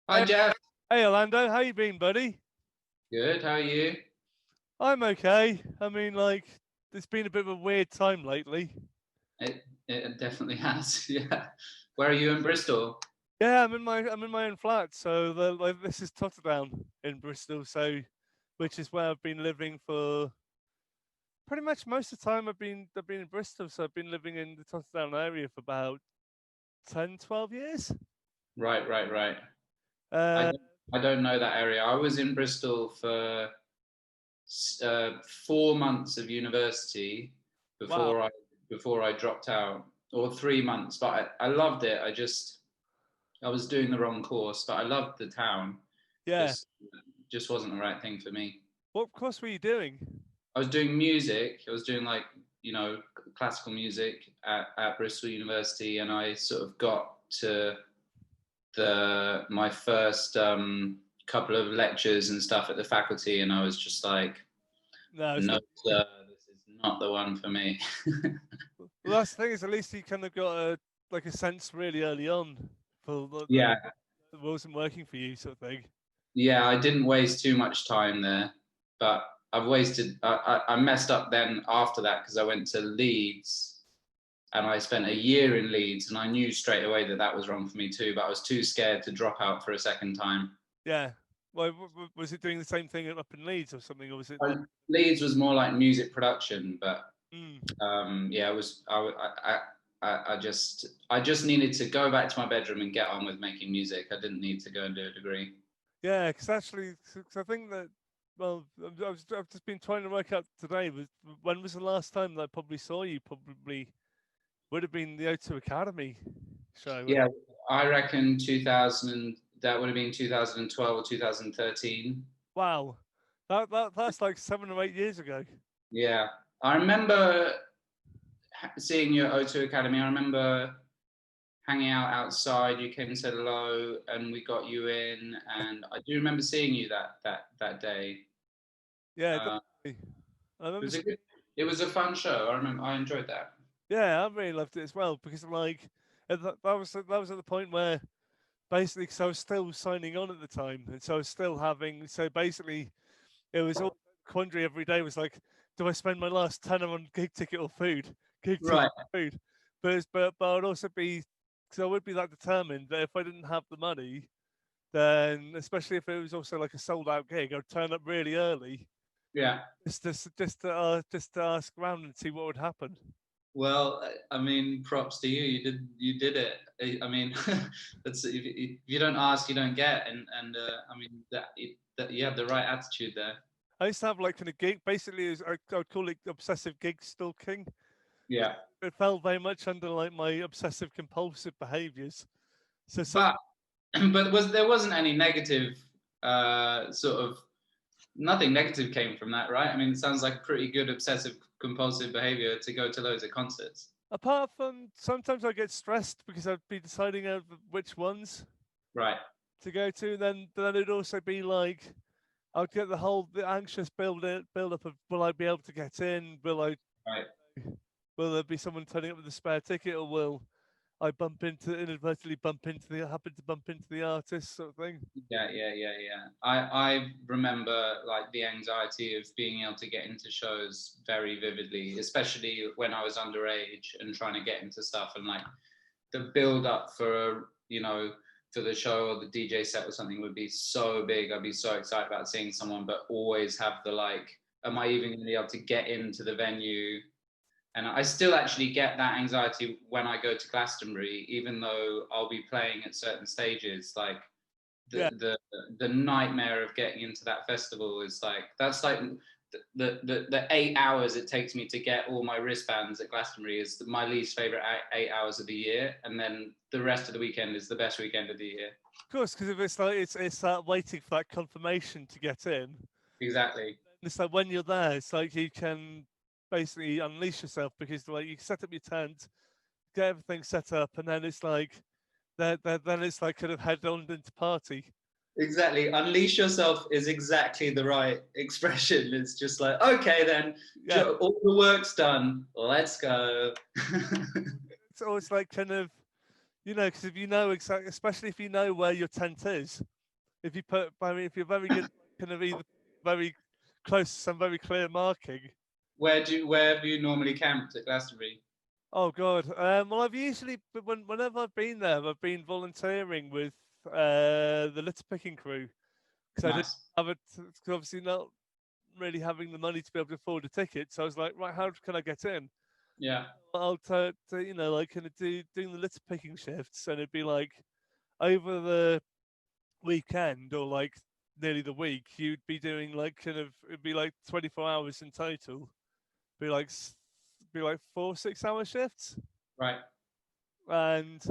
Hi Hey, Jeff. hey, Orlando, how you been, buddy? Good. How are you? I'm okay. I mean, like, it's been a bit of a weird time lately. It definitely has. Yeah. Where are you in Bristol? Yeah, I'm in my own flat, so this is Totterdown in Bristol, so which is where I've been living for pretty much most of the time. I've been in Bristol, so I've been living in the Totterdown area for about 10, 12 years. Right, right, right. I Uh, don't, I don't know that area. I was in Bristol for 4 months of university wow. before I dropped out, or 3 months. But I loved it. I was doing the wrong course, but I loved the town. Yeah. Just just wasn't the right thing for me. What course were you doing? I was doing music. I was doing like, classical music at Bristol University, and I sort of got to the my first couple of lectures and stuff at the faculty, and I was just like, No, it's no, not. sir, this is not the one for me. Well, that's the thing is, at least you kind of got a sense really early on for that Yeah, it wasn't working for you, sort of thing. yeah, I didn't waste too much time there, but I messed up then after that because I went to Leeds and I spent a year in Leeds, and I knew straight away that that was wrong for me too. But I was too scared to drop out for a second time. Yeah. Well, was it doing the same thing up in Leeds or something, or was it like? Leeds was more like music production, but Mm, yeah, it was. I just needed to go back to my bedroom and get on with making music. I didn't need to go and do a degree. yeah, because actually, 'cause I think that. Well, I've just been trying to work out today. When was the last time that I probably saw you? Probably would have been the O2 Academy show. Yeah, I reckon 2000. That would have been 2012 or 2013. Wow, that's like 7 or 8 years ago. Yeah, I remember seeing you at O2 Academy. I remember hanging out outside. You came and said hello, and we got you in. And I do remember seeing you that day. Yeah, Uh, definitely. I it remember. was a good. It was a fun show. I remember. I enjoyed that. Yeah, I really loved it as well because like that was at the point where basically, because I was still signing on at the time, and so I was still having. So basically, it was all quandary every day. Was like, do I spend my last tenner on gig ticket or food? Gig ticket, Right. food. But I'd also be because I would be that determined that if I didn't have the money, then especially if it was also like a sold out gig, I'd turn up really early Yeah. just to ask around and see what would happen. Well, I mean, props to you. You did it. I mean, that's if you don't ask, you don't get. And I mean that you have the right attitude there. I used to have like kind of gig. Basically, I would call it obsessive gig stalking. Yeah. It fell very much under like my obsessive compulsive behaviors. So some, But but there wasn't any negative sort of nothing negative came from that, right? I mean, it sounds like pretty good obsessive compulsive behavior to go to loads of concerts. apart from sometimes I get stressed because I'd be deciding out which ones Right. to go to. Then it'd also be like I'd get the anxious build up of will I be able to get in? Right. Will there be someone turning up with a spare ticket, or will I inadvertently happen to bump into the artist sort of thing? Yeah, yeah, yeah, yeah. I remember like the anxiety of being able to get into shows very vividly, especially when I was underage and trying to get into stuff, and like the build up for the show or the DJ set or something would be so big. I'd be so excited about seeing someone, but always have the like, am I even going to be able to get into the venue? And I still actually get that anxiety when I go to Glastonbury, even though I'll be playing at certain stages. Like Yeah, the nightmare of getting into that festival is like that's like the 8 hours it takes me to get all my wristbands at Glastonbury is my least favorite 8 hours of the year, and then the rest of the weekend is the best weekend of the year. of course, because if it's like it's that waiting for that confirmation to get in. Exactly. It's like when you're there, it's like you can basically unleash yourself because like you set up your tent, get everything set up, and then it's like then it's like kind of head on into party. Exactly. Unleash yourself is exactly the right expression. It's just like, okay, then Yeah, all the work's done. Let's go. it's always like kind of because if you know exactly, especially if you know where your tent is, if you put, I mean, if you're very good, kind of either very close to some very clear marking. Where have you normally camped at Glastonbury? Oh God. Well, I've usually, but whenever I've been there, I've been volunteering with the litter picking crew because I didn't Nice. have it. Cause obviously, not really having the money to be able to afford a ticket. So I was like, right, how can I get in? Yeah. I'll you know, like kind of doing the litter picking shifts, and it'd be like over the weekend or like nearly the week, you'd be doing like kind of it'd be like 24 hours in total. Be like be like 4 6 hour shifts, Right. and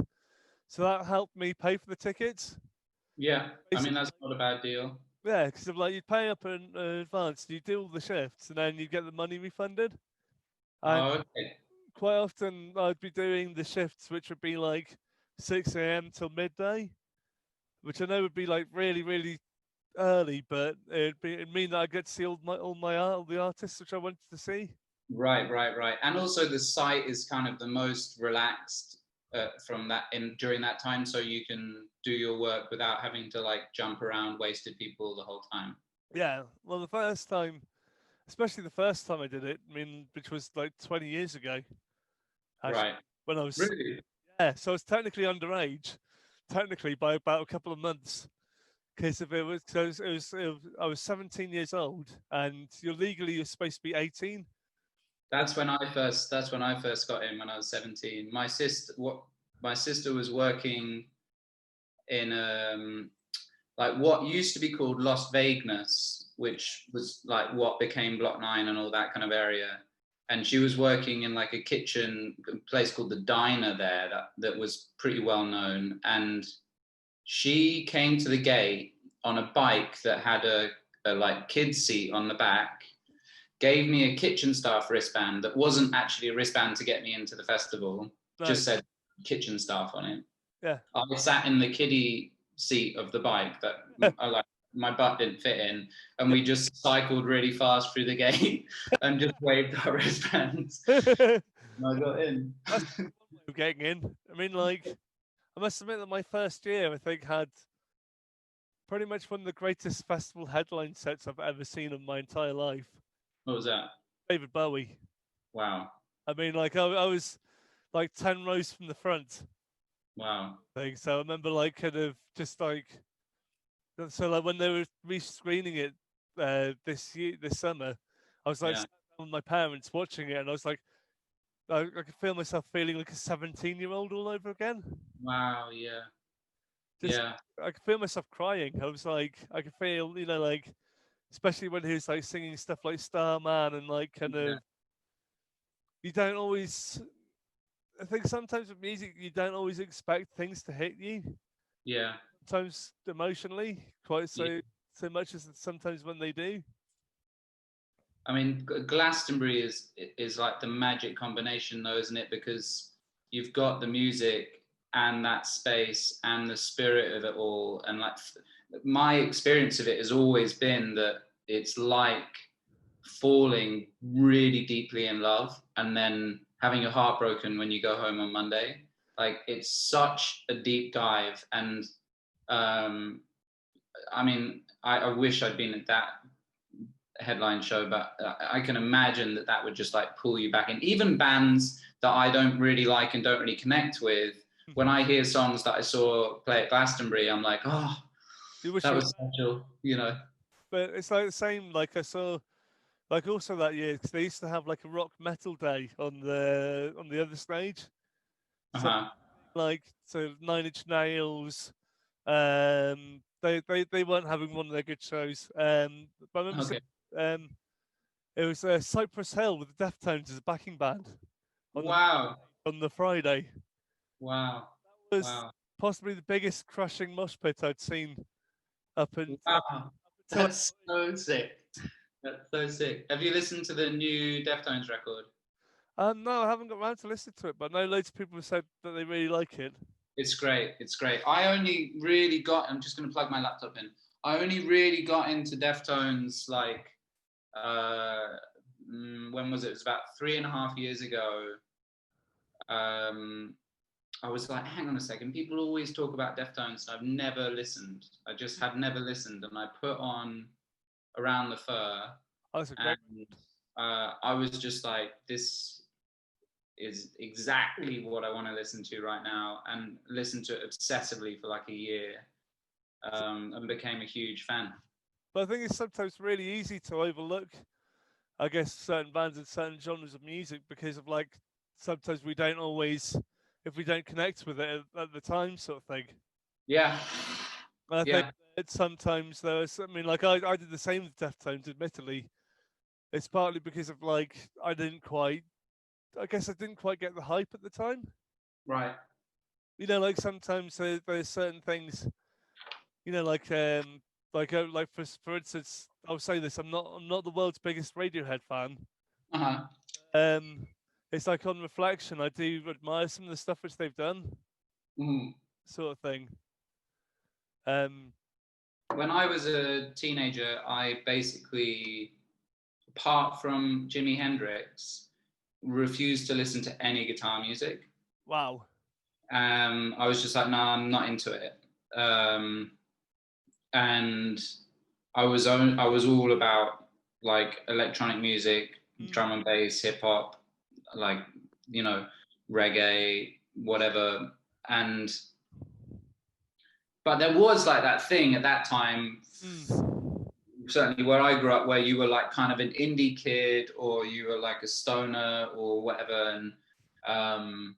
so that helped me pay for the tickets. Yeah. I mean, Basically, that's not a bad deal. yeah, because like you'd pay up in advance, you do all the shifts, and then you get the money refunded. And Oh, okay. quite often I'd be doing the shifts, which would be like 6 a.m. till midday, which I know would be like really, really early, but it'd mean that I get to see all the artists which I wanted to see. Right, right, right. And also the site is kind of the most relaxed from that in during that time, so you can do your work without having to like jump around, wasted people the whole time. Yeah, well, the first time, especially the first time I did it, I mean, which was like 20 years ago, actually, Right. when I was, Really? yeah, so I was technically underage, technically by about a couple of months. Because if it was, so I was 17 years old, and you're supposed to be 18. That's when I first got in when I was 17. My sister was working in like what used to be called Las Vegas, which was like what became Block 9 and all that kind of area. And she was working in like a kitchen place called the Diner there that was pretty well known. And she came to the gate on a bike that had a like kid's seat on the back, gave me a kitchen staff wristband that wasn't actually a wristband to get me into the festival, No, just said kitchen staff on it. yeah. I sat in the kiddie seat of the bike that I like my butt didn't fit in, and we just cycled really fast through the gate and just waved our wristbands. That's And I got in. one way of getting in. I mean, like, I must admit that my first year, I think, had pretty much one of the greatest festival headline sets I've ever seen in my entire life. What was that? David Bowie. Wow. I mean, like, I was like 10 rows from the front. Wow. Thing. So I remember, like, kind of just like, so like when they were re-screening it this summer, I was like Yeah. sat down with my parents watching it, and I was like, I could feel myself feeling like a 17-year-old all over again. Wow. Yeah. Just Yeah. I could feel myself crying. I was like, I could feel, you know, like especially when he was like singing stuff like Starman and like kind Yeah. of you don't always. I think sometimes with music you don't always expect things to hit you. Yeah. Sometimes emotionally, quite Yeah. so much as sometimes when they do. I mean, Glastonbury is like the magic combination, though, isn't it? Because you've got the music and that space and the spirit of it all. And like my experience of it has always been that it's like falling really deeply in love and then having your heart broken when you go home on Monday. Like it's such a deep dive, and um, I mean, I wish I'd been at that headline show, but I can imagine that would just like pull you back in. Even bands that I don't really like and don't really connect with, when I hear songs that I saw play at Glastonbury, I'm like, oh, You wish that you were was special, you know. but it's like the same. Like I saw, like also that year because they used to have like a rock metal day on the other stage. So Uh-huh. like so Nine Inch Nails, they weren't having one of their good shows. But I remember Okay. um, it was Cypress Hill with the Deftones as a backing band on the Wow. on the Friday. Wow. It was Wow. possibly the biggest crushing mosh pit I'd seen up Wow. until. That's so sick. That's so sick. Have you listened to the new Deftones record? No, I haven't got around to listen to it, but I know loads of people have said that they really like it. It's great. It's great. I only really got, I'm just going to plug my laptop in. I only really got into Deftones like, uh, when was it? It was about 3.5 years ago. Um, I was like, hang on a second, people always talk about Deftones, and I've never listened. I just had never listened, and I put on Around the Fur, Oh, that's a great. and I was just like, this is exactly what I want to listen to right now, and listened to it obsessively for like a year, and became a huge fan. But I think it's sometimes really easy to overlook, I guess, certain bands and certain genres of music because of like sometimes we don't always, if we don't connect with it at the time, sort of thing. Yeah, And I think yeah, that sometimes there's, I mean, like I did the same with Deftones, admittedly. It's partly because of like I didn't quite, I guess I didn't quite get the hype at the time. right. You know, like sometimes there's certain things, you know, like for instance, I'll say this: I'm not the world's biggest Radiohead fan. Uh-huh. Um, it's like on reflection, I do admire some of the stuff which they've done, Mm. sort of thing. Um, When I was a teenager, I basically, apart from Jimi Hendrix, refused to listen to any guitar music. wow. I was just like, no, I'm not into it. And I was all about like electronic music, Mm, drum and bass, hip hop, like, you know, reggae, whatever. And but there was like that thing at that time, mm. certainly where I grew up, where you were like kind of an indie kid, or you were like a stoner or whatever, and um,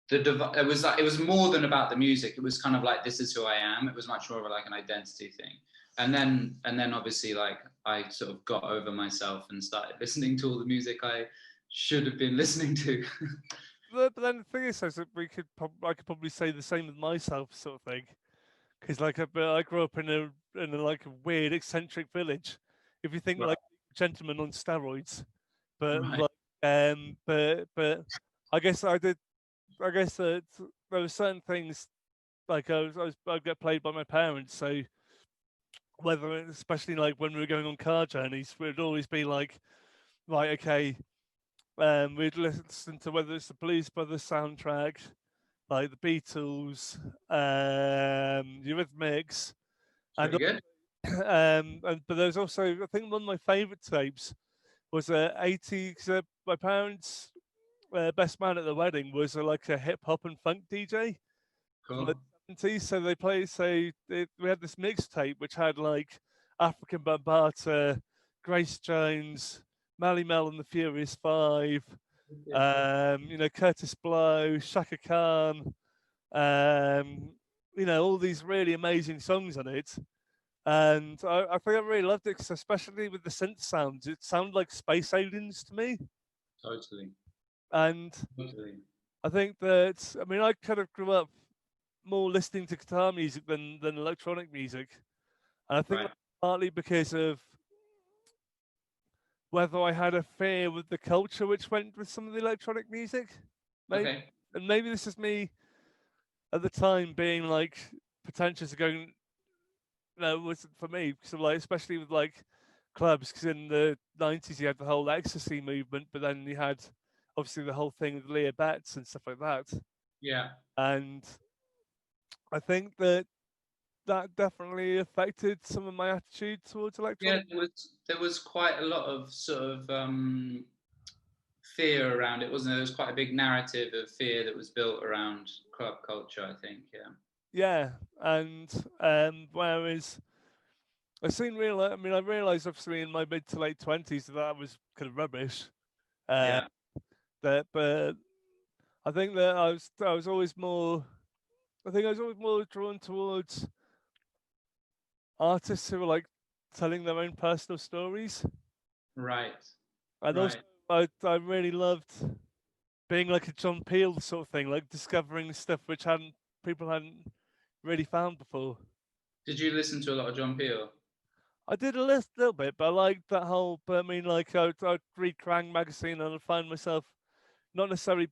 it was like, it was more than about the music. It was kind of like, this is who I am. It was much more of like an identity thing. And then obviously, like, I sort of got over myself and started listening to all the music I should have been listening to. But then the thing is, that I could probably say the same with myself, sort of thing. Because like I grew up in a like a weird eccentric village. If you think Right. like gentleman on steroids, but Right. like but I guess I did. I guess that there were certain things like I get played by my parents, so whether especially like when we were going on car journeys, it would always be like, right, okay, we'd listen to whether it's the Blues Brothers soundtrack, like the Beatles, Eurythmics, and Very good. but there's also, I think one of my favourite tapes was a 80s. My parents' best man at the wedding was like a hip hop and funk DJ from the Cool. 70s. So they play. We had this mixtape which had like African Bambaataa, Grace Jones, Mally Mel and the Furious Five, you know, Curtis Blow, Shaka Khan, um, you know, all these really amazing songs on it. And I think I really loved it, 'cause especially with the synth sounds. It sounded like space aliens to me. Totally. And Totally. I think that, I mean, I kind of grew up more listening to guitar music than electronic music. And I think Right. that's partly because of whether I had a fear with the culture which went with some of the electronic music. Maybe, Okay. and maybe this is me at the time being like pretentious and going, no, it wasn't for me. Because like, especially with like clubs, because in the 90s you had the whole ecstasy movement, but then you had obviously the whole thing with Leah Betts and stuff like that. Yeah. And I think that that definitely affected some of my attitude towards Yeah, electronic. there was quite a lot of sort of fear around it, wasn't there? There was quite a big narrative of fear that was built around club culture, I think. Yeah. Yeah, and whereas I mean, I realized obviously in my mid to late 20s that that was kind of rubbish. Uh, Yeah. but I think that I was always more. I think I was always more drawn towards artists who were like telling their own personal stories, Right. and also Right. I really loved being like a John Peel sort of thing, like discovering stuff which hadn't people hadn't really found before. Did you listen to a lot of John Peel? I did a little bit, but I liked that whole. But I mean, like I'd read Krang magazine and I'd find myself not necessarily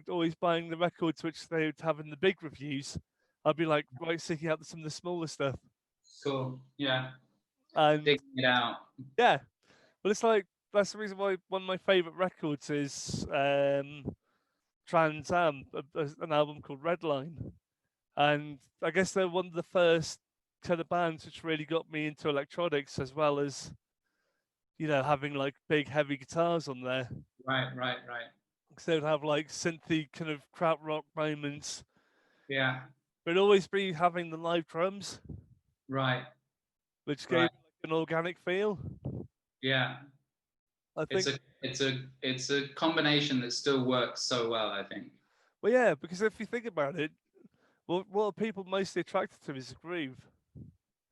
always buying the records which they would have in the big reviews. I'd be like right seeking out some of the smaller stuff, Cool. Yeah. and Digging it out. yeah, but it's like that's the reason why one of my favorite records is Trans Am, an album called Redline, and I guess they're one of the first kind of bands which really got me into electronics, as well as having like big heavy guitars on there. Right, right, right. Because they would have like synthy kind of crowd rock moments, Yeah, but always be having the live drums, right, which gave right. like an organic feel. Yeah. I It's think, a it's a combination that still works so well, I think. well, yeah, because if you think about it, what are people mostly attracted to is the groove.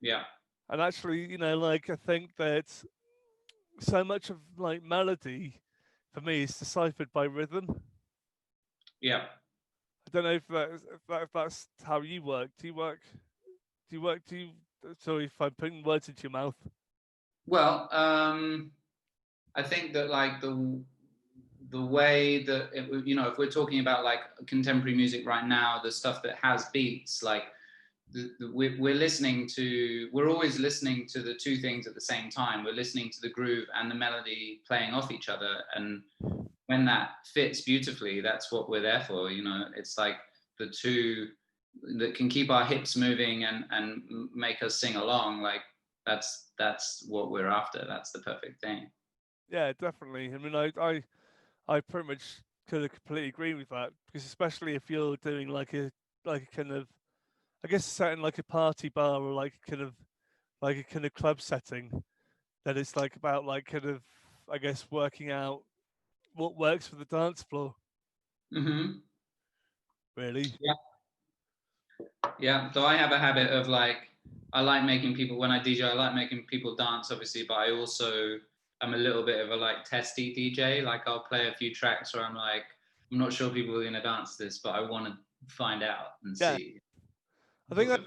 Yeah, And actually, like I think that so much of like melody for me is deciphered by rhythm. yeah. I don't know if that's how you work. Do you work? Do you work? Do you? Sorry if I'm putting words into your mouth. Well, I think that like the way that if we're talking about like contemporary music right now, the stuff that has beats, like we're always listening to the two things at the same time. We're listening to the groove and the melody playing off each other, and when that fits beautifully, that's what we're there for. It's like the two that can keep our hips moving and make us sing along. Like that's what we're after. That's the perfect thing. Yeah, definitely. I mean, I pretty much could have completely agree with that, because especially if you're doing like a kind of, I guess, set in like a party bar, or like a kind of club setting, then it's like about like kind of, I guess, working out what works for the dance floor, Mm-hmm. really. Yeah, yeah. So I have a habit of like I like making people when I DJ. I like making people dance, obviously, but I also am a little bit of a like testy DJ. Like I'll play a few tracks where I'm like, I'm not sure people are gonna dance this, but I want to find out and Yeah, see. I think that,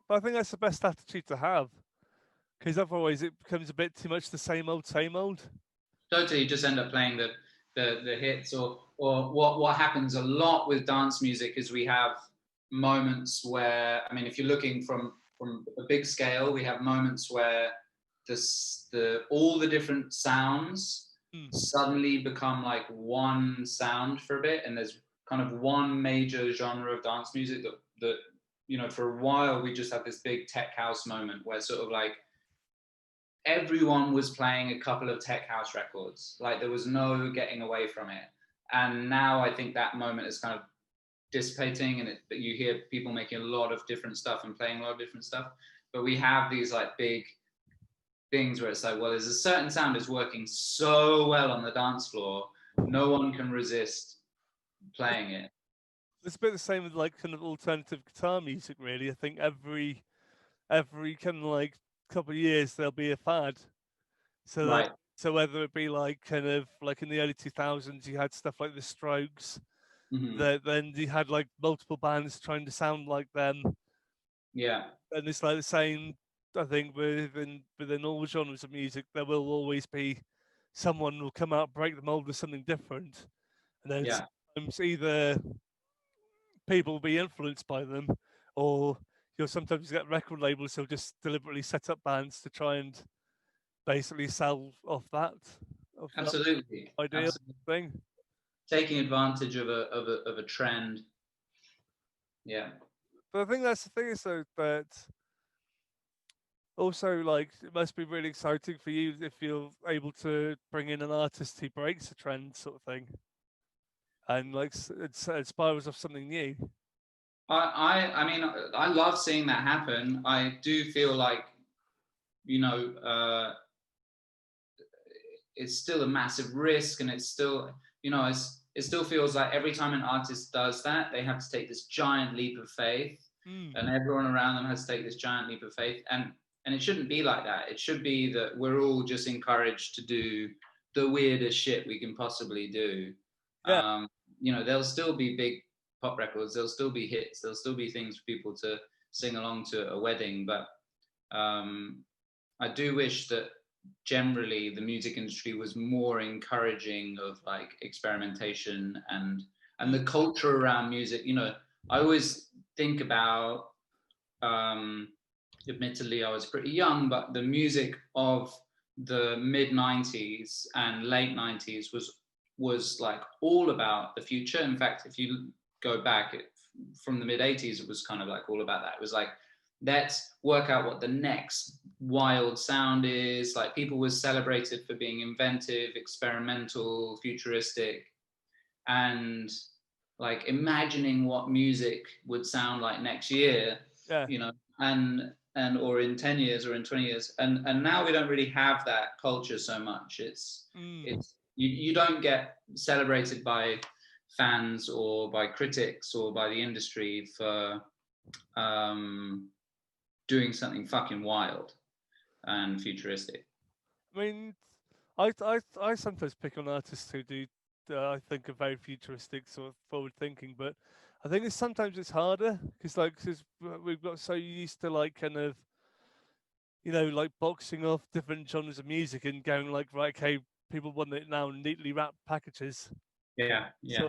but I think that's the best attitude to have, because otherwise it becomes a bit too much the same old, same old. Totally, you just end up playing the hits, or what happens a lot with dance music is we have moments where, I mean, if you're looking from a big scale, we have moments where the all the different sounds Mm. suddenly become like one sound for a bit, and there's kind of one major genre of dance music that for a while we just had this big tech house moment where sort of like everyone was playing a couple of tech house records. Like there was no getting away from it. And now I think that moment is kind of dissipating, and but you hear people making a lot of different stuff and playing a lot of different stuff. But we have these like big things where it's like, well, there's a certain sound is working so well on the dance floor, no one can resist playing it. It's a bit the same with like kind of alternative guitar music, really. I think every kind of like couple of years there'll be a fad. So Right. so whether it be like kind of like in the early 2000s, you had stuff like the Strokes. Mm-hmm. That then you had like multiple bands trying to sound like them, Yeah. and it's like the same. I think within all genres of music, there will always be someone will come out, break the mold with something different, and then Yeah. sometimes either people will be influenced by them, or you'll sometimes get record labels who'll just deliberately set up bands to try and basically sell off that Absolutely. idea Absolutely. thing. Taking advantage of a trend. Yeah. But I think that's the thing, is though, that also like it must be really exciting for you if you're able to bring in an artist who breaks a trend, sort of thing, and like it inspires off something new. I mean, I love seeing that happen. I do feel like, you know, it's still a massive risk, and it's still, it still feels like every time an artist does that, they have to take this giant leap of faith, and Mm. everyone around them has to take this giant leap of faith, and it shouldn't be like that. It should be that we're all just encouraged to do the weirdest shit we can possibly do. Yeah, Um, there'll still be big pop records, there'll still be hits, there'll still be things for people to sing along to at a wedding, but um, I do wish that generally the music industry was more encouraging of like experimentation and mm. the culture around music. I always think about, um, admittedly I was pretty young, but the music of the mid 90s and late 90s was was like all about the future. In fact, if you go back from the mid 80s, it was kind of like all about that. It was like, let's work out what the next wild sound is. Like, people were celebrated for being inventive, experimental, futuristic, and like imagining what music would sound like next year, Yeah. you know, and or in 10 years or in 20 years. And now we don't really have that culture so much. It's you don't get celebrated by fans or by critics or by the industry for doing something fucking wild and futuristic. I mean, I sometimes pick on artists who do, I think, are very futuristic, sort of forward thinking, but I think sometimes it's harder because cause we've got so used to like kind of, like boxing off different genres of music and going like, right, okay, people want it now in neatly wrapped packages. Yeah, So yeah.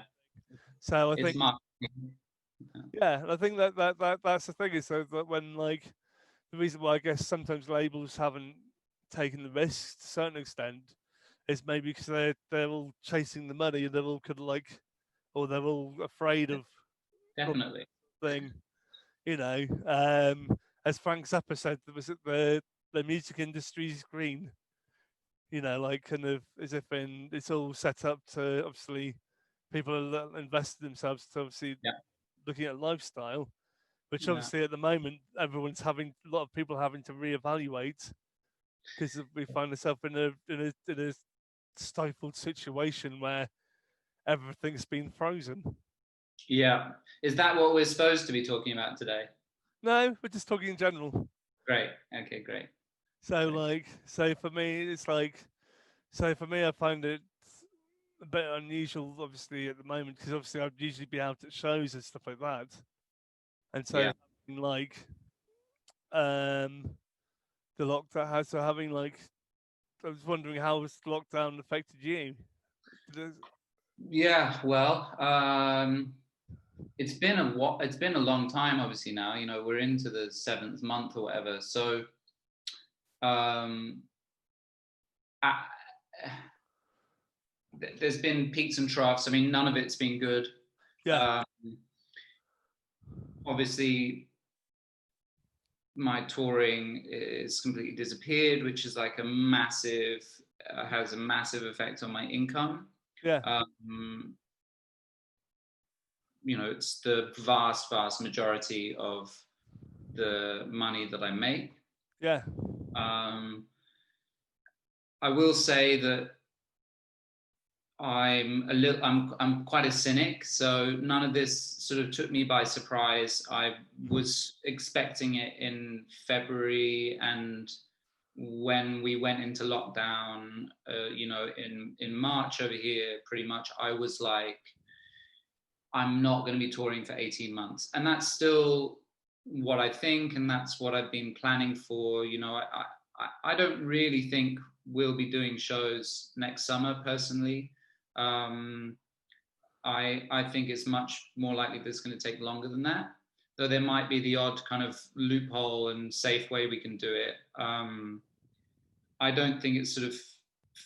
so I It's think, marketing. yeah, I think that's the thing is that when like the reason why I guess sometimes labels haven't taken the risk to a certain extent is maybe because they're all chasing the money and they're all kind of like, or they're all afraid of Definitely. thing, you know. As Frank Zappa said, was it the music industry's green, like kind of as if it's all set up to obviously people are invested themselves to obviously Yeah, looking at lifestyle, which yeah. obviously at the moment everyone's having a lot of people having to reevaluate because we find ourselves in a stifled situation where everything's been frozen. Yeah. Is that what we're supposed to be talking about today? No, we're just talking in general. Great. Okay, great. So Great. so for me, it's like, so for me, I find it a bit unusual, obviously, at the moment, because obviously I'd usually be out at shows and stuff like that, and so Yeah. like um the lockdown has so having like I was wondering how has lockdown affected you? Yeah. Well, it's been a long time, obviously now. You know, we're into the seventh month or whatever. So um, I, there's been peaks and troughs. I mean, none of it's been good. Yeah, Um, obviously, my touring is completely disappeared, which is like a massive has a massive effect on my income. yeah, Um, it's the vast majority of the money that I make. yeah, Um, I will say that I'm quite a cynic, so none of this sort of took me by surprise. I was expecting it in February, and when we went into lockdown, in March over here, pretty much I was like, I'm not going to be touring for 18 months, and that's still what I think, and that's what I've been planning for. I don't really think we'll be doing shows next summer personally. um, I think it's much more likely that it's going to take longer than that, though there might be the odd kind of loophole and safe way we can do it. I don't think it's sort of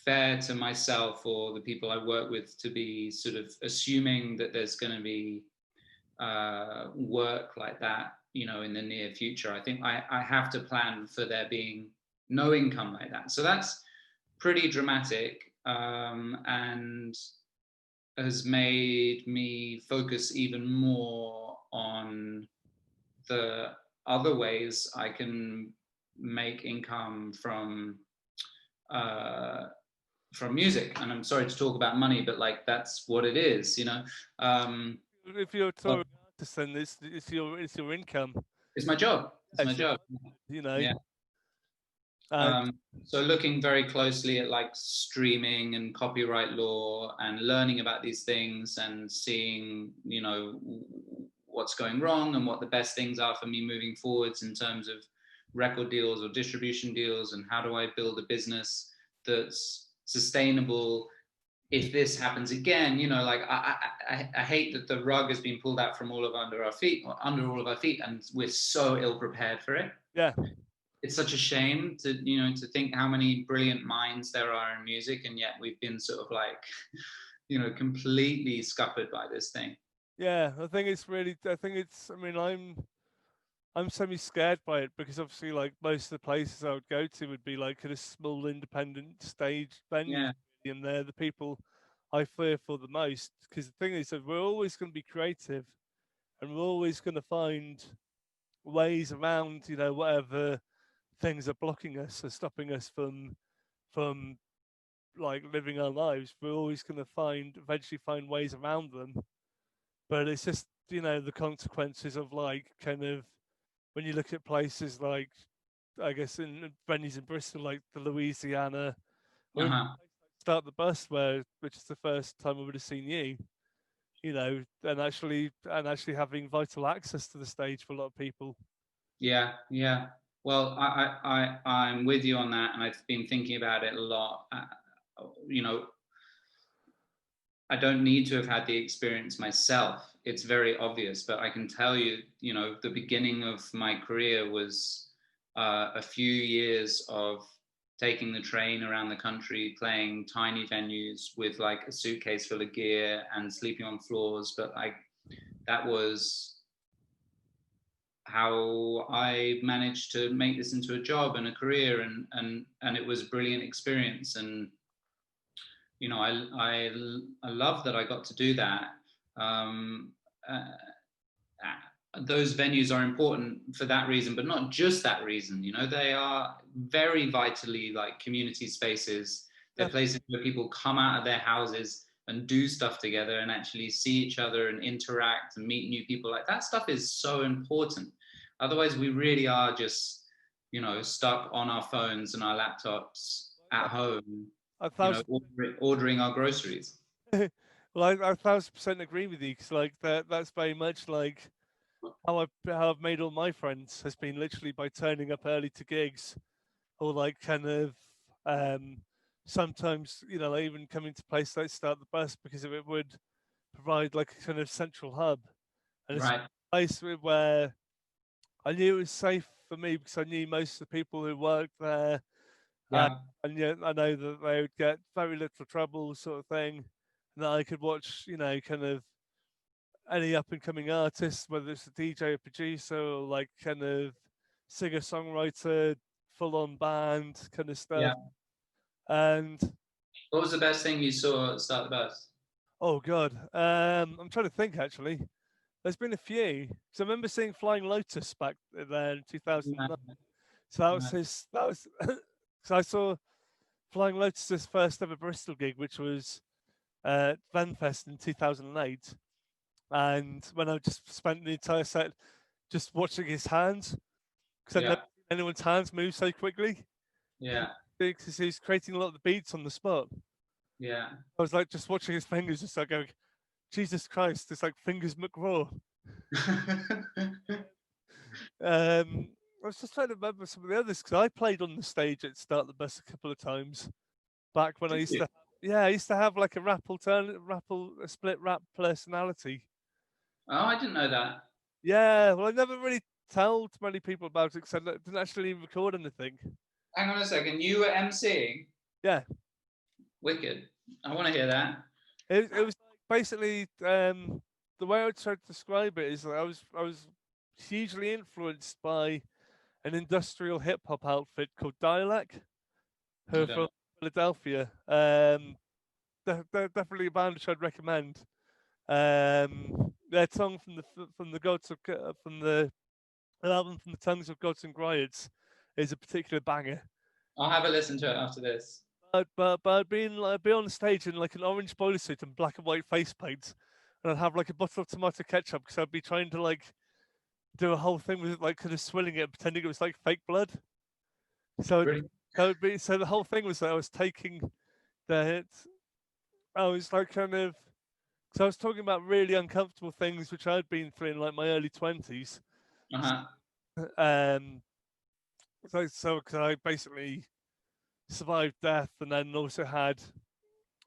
fair to myself or the people I work with to be sort of assuming that there's going to be work like that, in the near future. I think I have to plan for there being no income like that. So that's pretty dramatic, and has made me focus even more on the other ways I can make income uh, from music. And I'm sorry to talk about money, but like that's what it is. if you're a So touring artist, then it's your income, it's my job. It's my it's your, job. you know, Yeah. and So looking very closely at like streaming and copyright law and learning about these things and seeing, what's going wrong and what the best things are for me moving forwards in terms of record deals or distribution deals, and how do I build a business that's sustainable if this happens again. Like I hate that the rug has been pulled out from under our feet, and we're so ill prepared for it. yeah, It's such a shame to think how many brilliant minds there are in music, and yet we've been sort of like completely scuppered by this thing. Yeah, I think it's really. I think it's. I mean, I'm semi scared by it because obviously, like most of the places I would go to would be like kind of small independent stage venues, Yeah. and they're the people I fear for the most. Because the thing is that we're always going to be creative, and we're always going to find ways around, whatever things are blocking us or stopping us from like living our lives. We're always going to eventually find ways around them. But it's just the consequences of like kind of when you look at places like I guess in venues in Bristol like the Louisiana or even Uh-huh. Start the Bus which is the first time I would have seen you, and actually having vital access to the stage for a lot of people. Yeah, yeah. Well, I'm with you on that, and I've been thinking about it a lot. You know, I don't need to have had the experience myself. It's very obvious, but I can tell you, the beginning of my career was a few years of taking the train around the country, playing tiny venues with like a suitcase full of gear and sleeping on floors. But that was how I managed to make this into a job and a career, and it was a brilliant experience. And I love that I got to do that. Um, uh, those venues are important for that reason, but not just that reason. They are very vitally like community spaces. They're places where people come out of their houses and do stuff together and actually see each other and interact and meet new people. Like that stuff is so important. Otherwise, we really are just, stuck on our phones and our laptops at home, A thousand, ordering our groceries. well, I 1,000% agree with you because like that's very much like how I've made all my friends has been literally by turning up early to gigs or like kind of um sometimes like even coming to places like Start the Bus because of it would provide like a kind of central hub and it's Right. a place where I knew it was safe for me because I knew most of the people who worked there. Uh, Yeah. and yet I know that they would get very little trouble, sort of thing, and that I could watch, kind of any up and coming artist, whether it's a DJ or producer or like kind of singer songwriter, full on band kind of stuff. Yeah. And What was the best thing you saw at Start the Bus? oh god, I'm trying to think actually. There's been a few. So I remember seeing Flying Lotus back there in 2009. Right. So that was Right. his. That was. So I saw Flying Lotus's first ever Bristol gig, which was Vanfest in 2008. And when I just spent the entire set just watching his hands, because I'd Yeah. never seen anyone's hands move so quickly. Yeah. Because he's creating a lot of the beats on the spot. Yeah. I was like just watching his fingers, just like going, Jesus Christ, it's like fingers McRaw. I was just trying to remember some of the others because I played on the stage at Start the Bus a couple of times back when I Did used you? to. Yeah, I used to have like a split rap personality. Oh, I didn't know that. Yeah, well, I never really told many people about it because I didn't actually record anything. Hang on a second. You were emceeing? Yeah, Wicked. I want to hear that. it was like basically the way I would try to describe it is that I was hugely influenced by an industrial hip hop outfit called Dialect, who I are don't from know. Philadelphia. They're definitely a band which I'd recommend. Their song from the gods of from the an album from the tongues of gods and griots is a particular banger. I'll have a listen to it after this. But I'd be on stage in like an orange boiler suit and black and white face paint, and I'd have like a bottle of tomato ketchup because I'd be trying to like do a whole thing with like kind of swilling it, and pretending it was like fake blood. So Brilliant. that would be so the whole thing was that I was taking the hit. I was like kind of so I was talking about really uncomfortable things which I'd been through in like my early 20s. Uh-huh. Um, so cause I basically survived death and then also had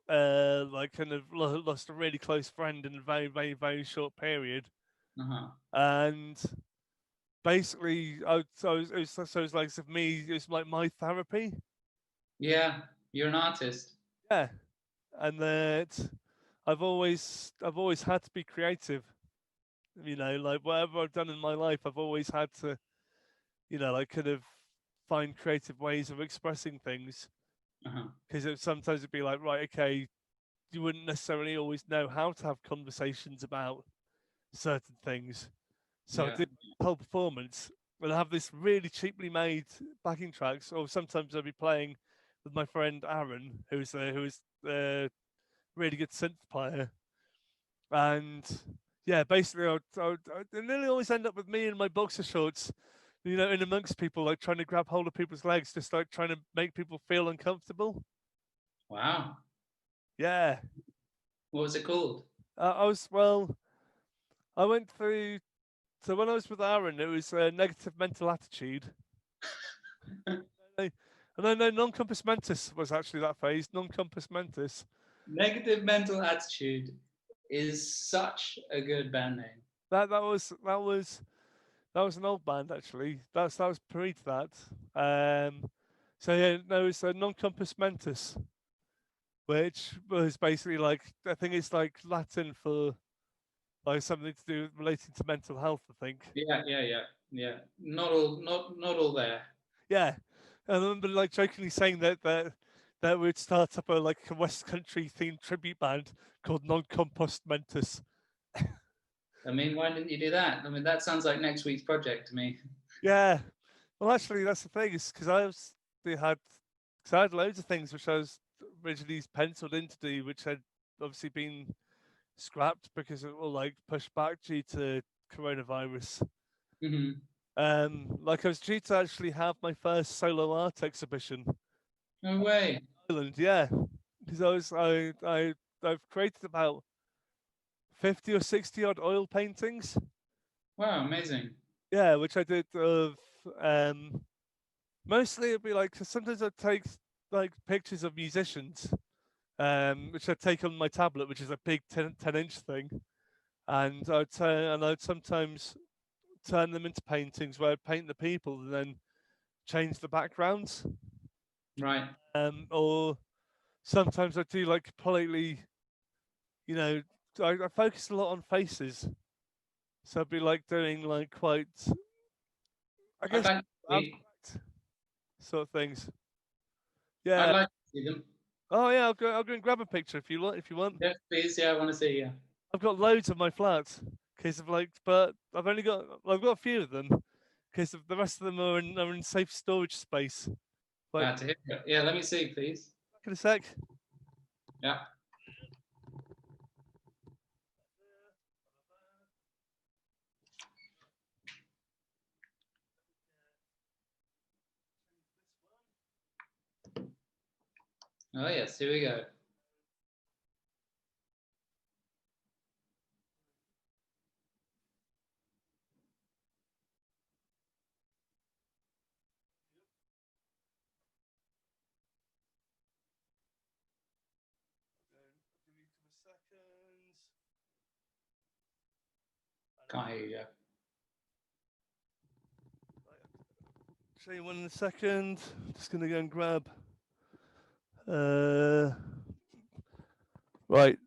like kind of lost a really close friend in a very very very short period, Uh-huh. and basically it was like for me it was like my therapy. Yeah. You're an artist. Yeah, and that I've always had to be creative. Like whatever I've done in my life, I've always had to, like kind of find creative ways of expressing things. Uh-huh. Because sometimes it'd be like, right, okay, you wouldn't necessarily always know how to have conversations about certain things. So I Yeah. did the whole performance, and I have this really cheaply made backing tracks. Or sometimes I'll be playing with my friend Aaron, who is a really good synth player, and yeah, basically I nearly always end up with me in my boxer shorts, in amongst people, like trying to grab hold of people's legs, just like trying to make people feel uncomfortable. Wow. Yeah, What was it called? I was well. I went through. So when I was with Aaron, it was a negative mental attitude. I- And I know non-compass mentis was actually that phase. Non-compass mentis. Negative Mental Attitude is such a good band name. That was an old band actually. That was pre to that. So yeah, no, it's a non-compass mentis, which was basically like, I think it's like Latin for like something to do relating to mental health. I think. Yeah, yeah, yeah, yeah. Not all there. Yeah, and I remember like jokingly saying that we'd start up a West Country themed tribute band called Non-Compost Mentis. I mean, why didn't you do that? I mean, that sounds like next week's project to me. Yeah, well, actually, that's the thing is because they had, cause I had loads of things which I was originally penciled in to do, which had obviously been scrapped because it will like pushed back due to coronavirus. Hmm. Like I was due to actually have my first solo art exhibition No way. Ireland, yeah, because I've created about 50 or 60 odd oil paintings. Wow, amazing. Yeah, which I did of mostly it'd be like, 'cause sometimes I'd take like pictures of musicians, which I'd take on my tablet, which is a big 10-inch thing, and I'd sometimes turn them into paintings where I'd paint the people and then change the backgrounds. Right. Or sometimes I'd do like completely, you know, I focus a lot on faces. So I'd be like doing like quite, I I'd guess, like to see. abstract sort of things. I'd Yeah. like to see them. Oh yeah, I'll go and grab a picture if you want. If you want, Yes, please. Yeah, I want to see. Yeah. I've got loads of my flat. Case of like, but I've got a few of them. Case of the rest of them are in safe storage space. Like, Glad to hear it. Yeah, let me see, please. in a sec. Yeah. Oh yes, here we go. Can't hear you, Jeff. Show you one in a second. Just gonna go and grab. Uh, right.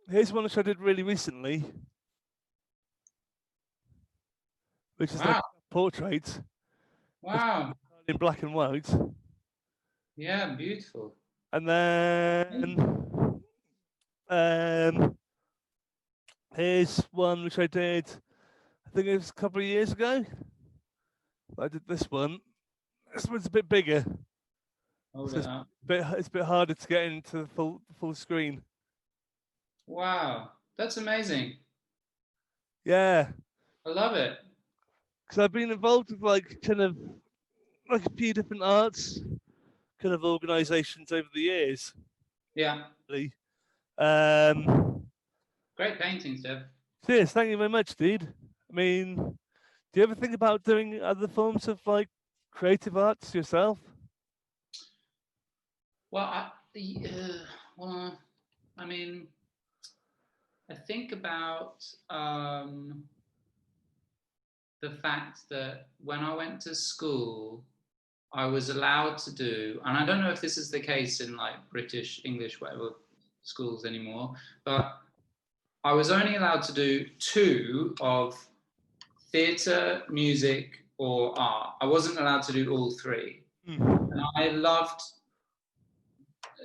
Here's one which I did really recently, which is like Wow. a portrait Wow. in black and white. Yeah, beautiful. And then here's one which I did, I think it was a couple of years ago. I did this one. This one's a bit bigger, Hold so it up. it's a bit harder to get into the full screen. Wow, that's amazing. Yeah, I love it. because I've been involved with like kind of like a few different arts kind of organisations over the years. Yeah, Really. Um, great painting, Steph. Cheers, thank you very much, dude. I mean, do you ever think about doing other forms of like creative arts yourself? Well, well, I mean, I think about the fact that when I went to school, I was allowed to do, and I don't know if this is the case in like British English whatever schools anymore, but I was only allowed to do two of theatre, music, or art. I wasn't allowed to do all three. And Mm. I loved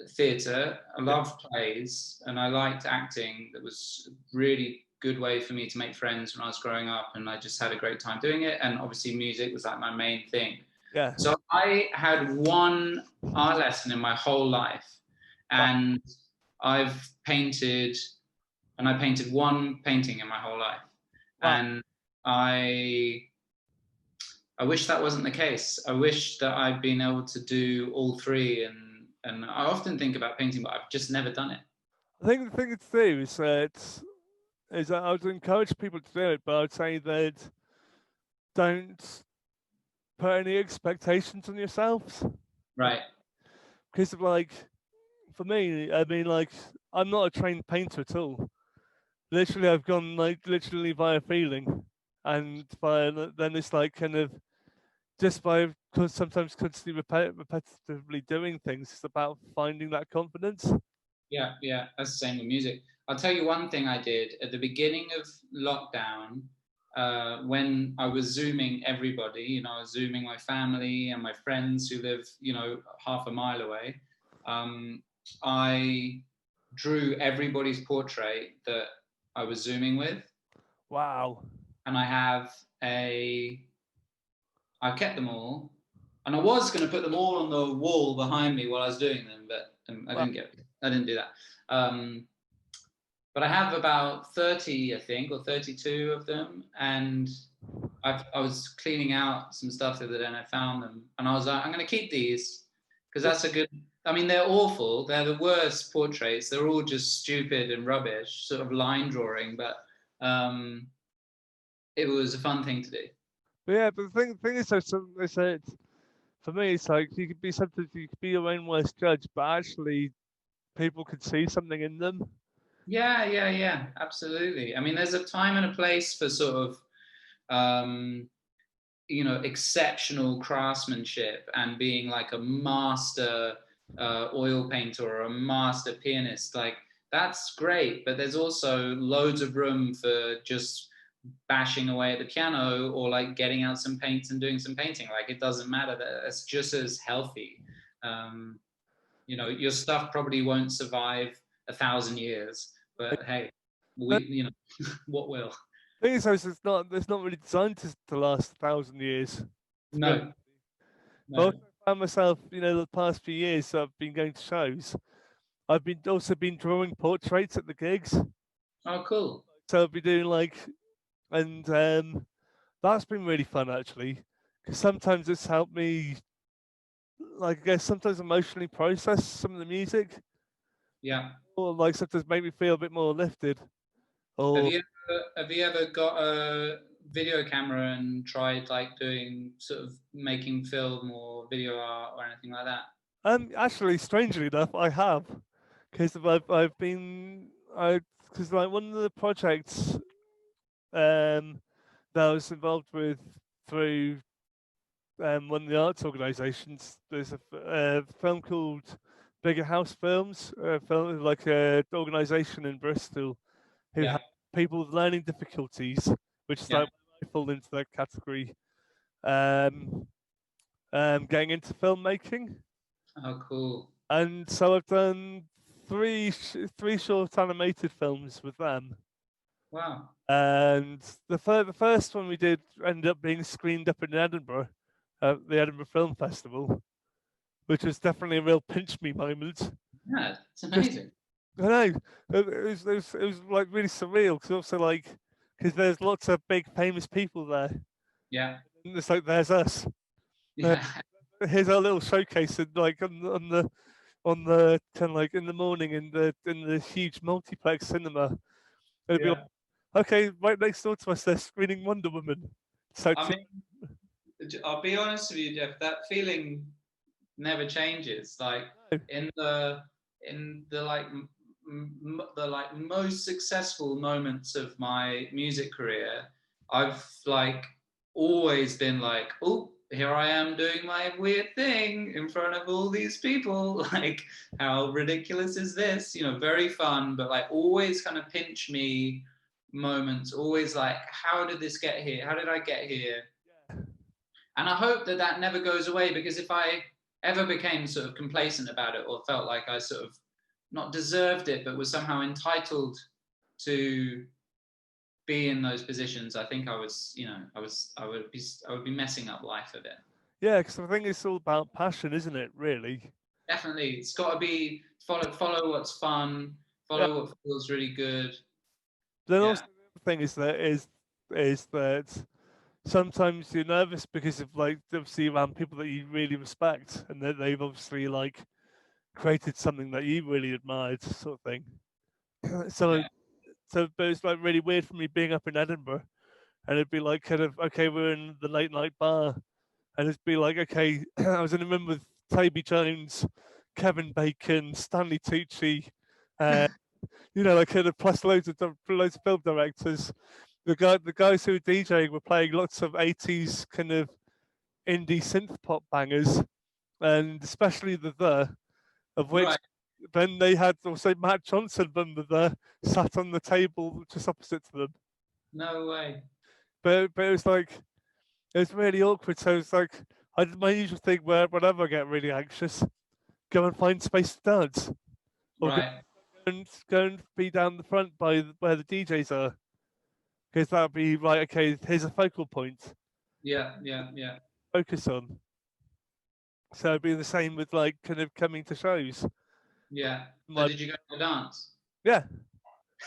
theatre, I Yeah. loved plays, and I liked acting. That was a really good way for me to make friends when I was growing up, and I just had a great time doing it. And obviously, music was like my main thing. Yeah. So I had one art lesson in my whole life, Wow. and I've painted, and I painted one painting in my whole life, Wow. and I I wish that wasn't the case. I wish that I'd been able to do all three, and I often think about painting, but I've just never done it. I think the thing to do is that I would encourage people to do it, but I would say that don't put any expectations on yourselves. Right. Because of like, for me, I mean, like, I'm not a trained painter at all. Literally, I've gone like literally via feeling, and by then it's like kind of just by sometimes constantly repetitively doing things. It's about finding that confidence. Yeah, yeah. That's the same with music. I'll tell you one thing I did at the beginning of lockdown, when I was Zooming everybody, I was Zooming my family and my friends who live, half a mile away. Um, I drew everybody's portrait that I was Zooming with, Wow. and I kept them all, and I was going to put them all on the wall behind me while I was doing them, but Wow. I didn't do that. But I have about 30, I think, or 32 of them, and I was cleaning out some stuff the other day, and I found them, and I was like, I'm going to keep these because that's a good. I mean, they're awful. They're the worst portraits. They're all just stupid and rubbish, sort of line drawing, but it was a fun thing to do. But yeah, but the thing is, so they said for me, it's like you could be something, you could be your own worst judge, but actually people could see something in them. Yeah, yeah, yeah, absolutely. I mean, there's a time and a place for sort of, um, exceptional craftsmanship and being like a master oil painter or a master pianist. Like, that's great, but there's also loads of room for just bashing away at the piano or like getting out some paints and doing some painting. Like, it doesn't matter. That's just as healthy. Um, your stuff probably won't survive 1,000 years, but hey, The what will? thing is, though, is it's not really designed to last 1,000 years. To be honest. No, But no. also I found myself, the past few years I've been going to shows. I've been also been drawing portraits at the gigs. Oh, cool. So I've been doing like, and that's been really fun actually, because sometimes it's helped me, like I guess sometimes emotionally process some of the music, Yeah. or like sometimes make me feel a bit more lifted. Have Or you ever got a video camera and tried like doing sort of making film or video art or anything like that? actually, strangely enough, I have, because I've been I because like one of the projects that I was involved with through one of the arts organisations. There's a film called Bigger House Films, film like a organisation in Bristol who Yeah. have people with learning difficulties, which is Yeah. like I fall into that category. Um, getting into filmmaking, Oh, cool. and so I've done three short animated films with them. Wow. And the first one we did ended up being screened up in Edinburgh, at the Edinburgh Film Festival, which was definitely a real pinch me moment. Yeah, it's Just amazing. I know it was like really surreal because also like because there's lots of big famous people there. Yeah. And it's like there's us. Uh, Yeah. here's our little showcase and like on the kind of like in the morning in the huge multiplex cinema. And it'd be like, Yeah. okay, right next door to us they're screening Wonder Woman. So I mean, I'll be honest with you, Jeff. That feeling never changes. Like in the like the like most successful moments of my music career, I've like always been like, oh, here I am doing my weird thing in front of all these people. Like, how ridiculous is this? You know, very fun, but like always kind of pinch me moments. Always like, how did this get here? How did I get here? And I hope that that never goes away, because if I ever became sort of complacent about it, or felt like I sort of not deserved it, but was somehow entitled to be in those positions, I think I was, you know, I would be messing up life a bit. Yeah, because I think it's all about passion, isn't it? Really. Definitely, it's got to be follow what's fun, Yeah. follow what feels really good. Then Yeah, also the other thing is that sometimes you're nervous because of like obviously around people that you really respect and that they've obviously like created something that you really admired, sort of thing. so yeah, but it's like really weird for me being up in Edinburgh and it'd be like kind of okay, we're in the late night bar and it'd be like okay, I was in a room with Toby Jones, Kevin Bacon, Stanley Tucci, uh, you know, like kind of plus loads of film directors. The guys who were DJing were playing lots of 80s kind of indie synth pop bangers, and especially of which right. then they had also Matt Johnson from sat on the table just opposite to them. No way. But it was like it was really awkward. So it's like I did my usual thing where whenever I get really anxious, go and find space to dance, or Right. go and be down the front by where the DJs are, because that'd be right. Okay, here's a focal point, Yeah, yeah, yeah, focus on. So it'd be the same with like kind of coming to shows. yeah. So My did you go to the dance? yeah,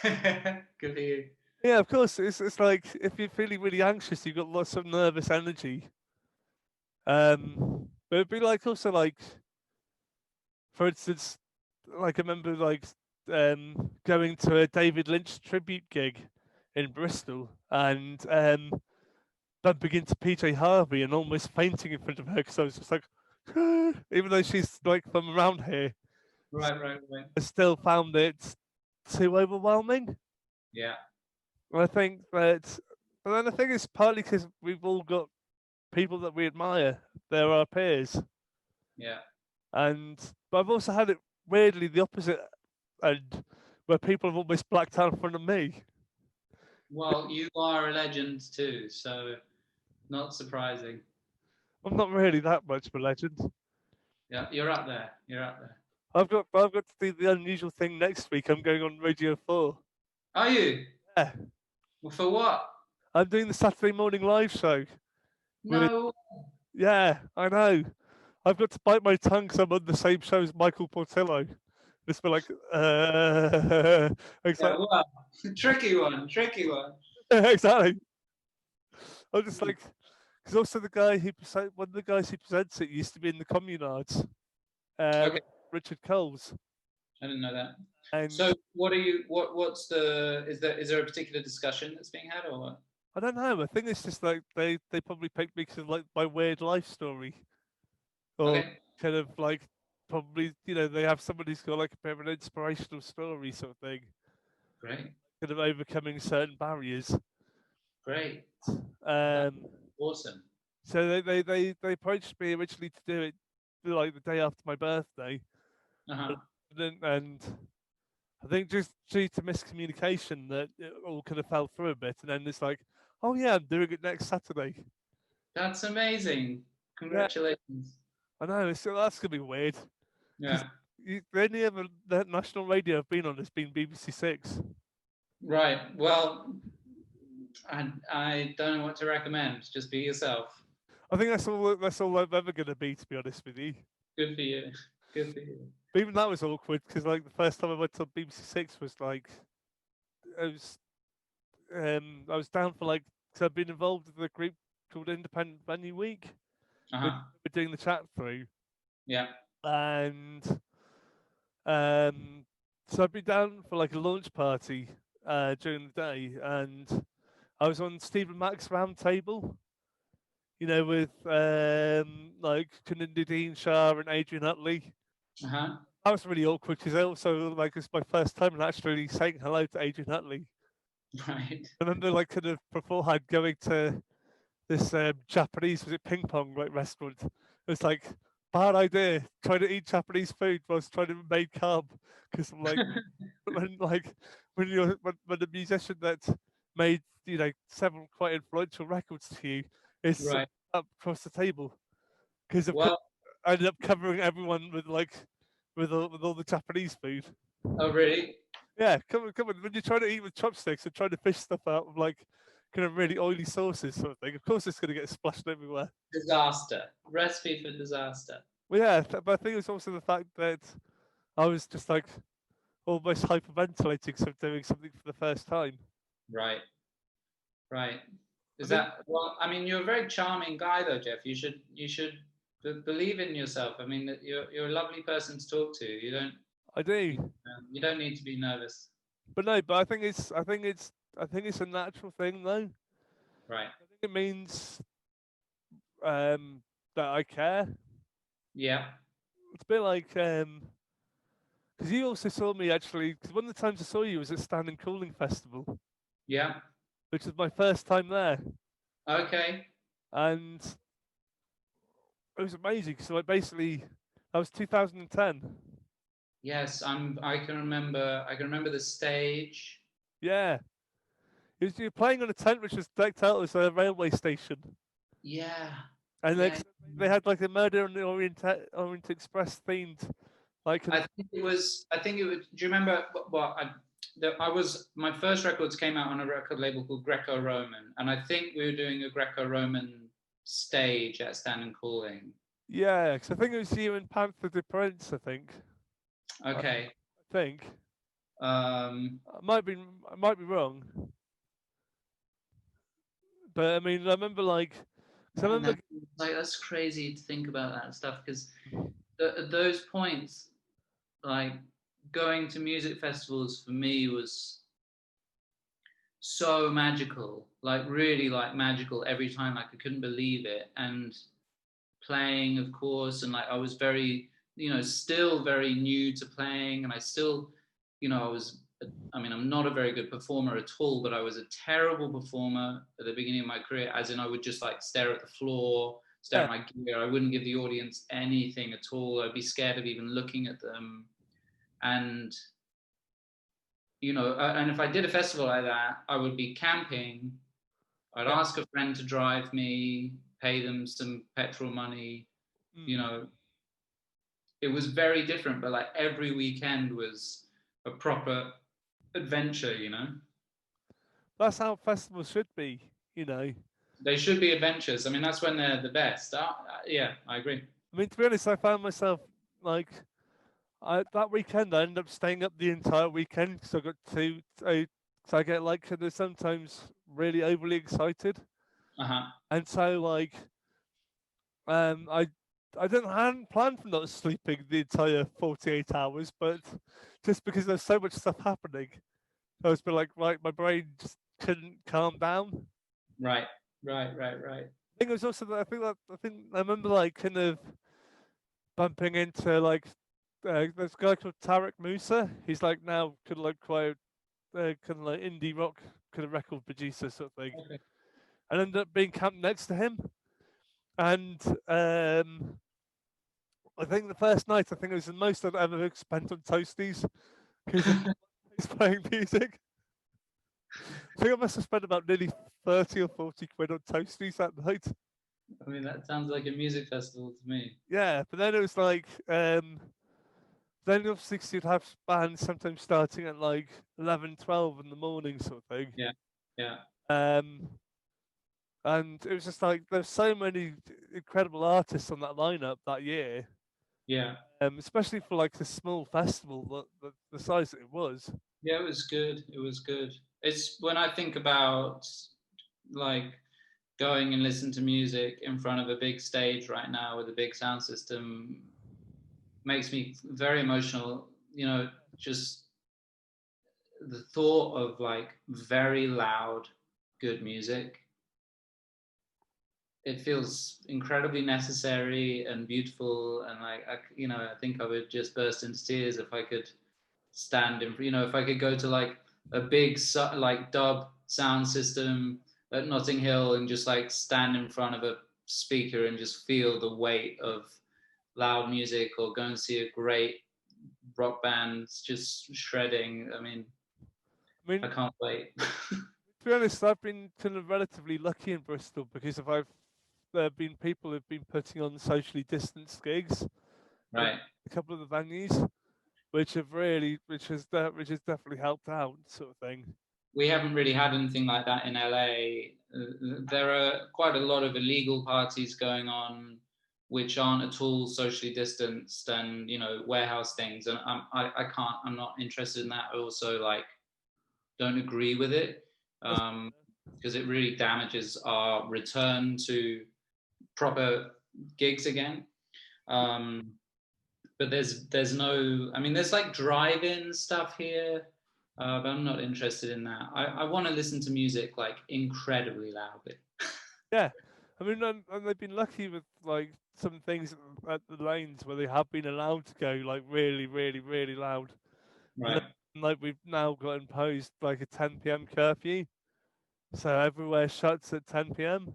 Good for you. yeah. Of course, it's like if you're feeling really anxious, you've got lots of nervous energy. But it'd be like also like, for instance, like I remember like going to a David Lynch tribute gig in Bristol and bumping into PJ Harvey and almost fainting in front of her because I was just like, even though she's like from around here, Right, right, right. I still found it too overwhelming. Yeah, I think that, but then the thing is partly because we've all got people that we admire. They're our peers, yeah. and but I've also had it weirdly the opposite end, where people have almost blacked out in front of me. Well, you are a legend too, so not surprising. I'm not really that much of a legend. Yeah, you're up there. You're up there. I've got to do the unusual thing next week. I'm going on Radio 4. Are you? Yeah, Well, for what? I'm doing the Saturday morning live show. With No. yeah, I know. I've got to bite my tongue because I'm on the same show as Michael Portillo. Just be like, Yeah, exactly, well, tricky one, tricky one. exactly. I'm just Hmm. like, because also one of the guys who presents it used to be in the Communards, Okay, Richard Coles, I didn't know that. and So, what are you? What's the? Is there a particular discussion that's being had, or what? I don't know. I think it's just like they probably picked me because of like my weird life story, or Okay, kind of like probably they have somebody who's got like a bit of an inspirational story sort of thing, great, kind of overcoming certain barriers. great. That's Um, awesome. so they approached me originally to do it like the day after my birthday, Uh huh. and I think just due to miscommunication that it all kind of fell through a bit, and then it's like, oh yeah, I'm doing it next Saturday. That's amazing. Yeah, Congratulations. I know. So that's gonna be weird because Yeah. the only other the national radio I've been on has been BBC Six. Right. Well, I don't know what to recommend. Just be yourself. I think that's all I'm ever gonna be, to be honest with you. Good for you. Good for you. But even that was awkward because like the first time I went on BBC Six was like I was I was down for like because I've been involved with a group called Independent Venue Week. Uh We're, huh. we're doing the chat through, Yeah. and so I'd be down for like a launch party during the day, and I was on Stephen Mack's round table, with like Nadine Shah and Adrian Utley. Uh huh. That was really awkward because I also like it's my first time actually saying hello to Adrian Utley. Right. I remember like kind of beforehand going to this Japanese, was it ping pong like restaurant? It was like bad idea trying to eat Japanese food whilst trying to make carb because I'm like when like when the musician that made several quite influential records to you is Right. up across the table because of course Well, I ended up covering everyone with like with all the Japanese food. oh really? Yeah, come on. When you're trying to eat with chopsticks and trying to fish stuff out of like kind of really oily sauces sort of thing, of course it's going to get splashed everywhere. Disaster. Recipe for disaster. Well, yeah, but I think it's also the fact that I was just like almost hyperventilating, so doing something for the first time. Right. Right. I Is think that well? I mean, you're a very charming guy, though, Jeff. You should believe in yourself. I mean, you're a lovely person to talk to. I do, You don't need to be nervous. but no, but I think it's a natural thing though. Right. I think it means um, that I care. Yeah. It's a bit like because you also saw me actually. Because one of the times I saw you was at Standing Cooling Festival, Yeah. which was my first time there, Okay. and it was amazing. So like basically, that was 2010. Yes, I can remember. I can remember the stage. Yeah, you were playing on a tent which was decked out as a railway station, Yeah. and like Yeah. they had like a Murder on the Orient Express themed like kind of I think it was. I think it was. Do you remember? Well, I was. My first records came out on a record label called Greco-Roman, and I think we were doing a Greco-Roman stage at Stand and Calling. yeah. Because I think it was you and Panther de Prince. I Okay. think Um, I might be wrong, but I mean I remember like because I man, remember that's crazy to think about that stuff because at those points, like going to music festivals for me was so magical, like really like magical every time. Like I couldn't believe it. And playing, of course, and like I was very, still very new to playing, and I still, I was. I mean, I'm not a very good performer at all, but I was a terrible performer at the beginning of my career. As in, I would just like stare at the floor, stare yeah, at my gear. I wouldn't give the audience anything at all. I'd be scared of even looking at them. And and if I did a festival like that, I would be camping. I'd yeah. ask a friend to drive me, pay them some petrol money. You Mm. know, it was very different, but like every weekend was a proper adventure. That's how festivals should be, you know. They should be adventures. I mean, that's when they're the best. Yeah, I agree. I mean, to be honest, I found myself like that weekend. I ended up staying up the entire weekend because I got so I get like kind of sometimes really overly excited, Uh-huh. and so like um I I hadn't planned for not sleeping the entire 48 hours, but just because there's so much stuff happening, I was been like right, my brain just couldn't calm down. Right, right, right, right. I think it was also that I think I remember like kind of bumping into like this guy called Tarek Musa. He's like now kind of like quite kind of like indie rock kind of record producer sort of thing. Okay. And ended up being camped next to him. And I think the first night, I think it was the most I've ever spent on Toasties because he's playing music. I think I must have spent about nearly 30 or 40 quid on Toasties that night. I mean, that sounds like a music festival to me. Yeah, but then it was like, then obviously you'd have bands sometimes starting at like 11, 12 in the morning sort of thing. Yeah, yeah, Um, and it was just like there's so many incredible artists on that lineup that year, yeah. especially for like the small festival the size that it was. Yeah, it was good. It was good. It's when I think about like going and listen to music in front of a big stage right now with a big sound system makes me very emotional. Just the thought of like very loud, good music. It feels incredibly necessary and beautiful, and like I think I would just burst into tears if I could stand in. If I could go to like a big like dub sound system, at Notting Hill and just like stand in front of a speaker and just feel the weight of loud music, or go and see a great rock band just shredding. I mean, I mean, I can't wait. to be honest, I've been kind of relatively lucky in Bristol because if I've there have been people who've been putting on socially distanced gigs in Right. a couple of the venues, which have really, which has definitely helped out, sort of thing. We haven't really had anything like that in LA. There are quite a lot of illegal parties going on, which aren't at all socially distanced, and warehouse things. And I can't. I'm not interested in that. I also like don't agree with it, because it really damages our return to proper gigs again. Um, but there's no. I mean, there's like drive-in stuff here. But I'm not interested in that. I want to listen to music like incredibly loudly. Yeah, I mean, and they've been lucky with like some things at the lanes where they have been allowed to go like really, really, really loud. And Right, then, like we've now got imposed like a 10 p.m. curfew, so everywhere shuts at 10 p.m.,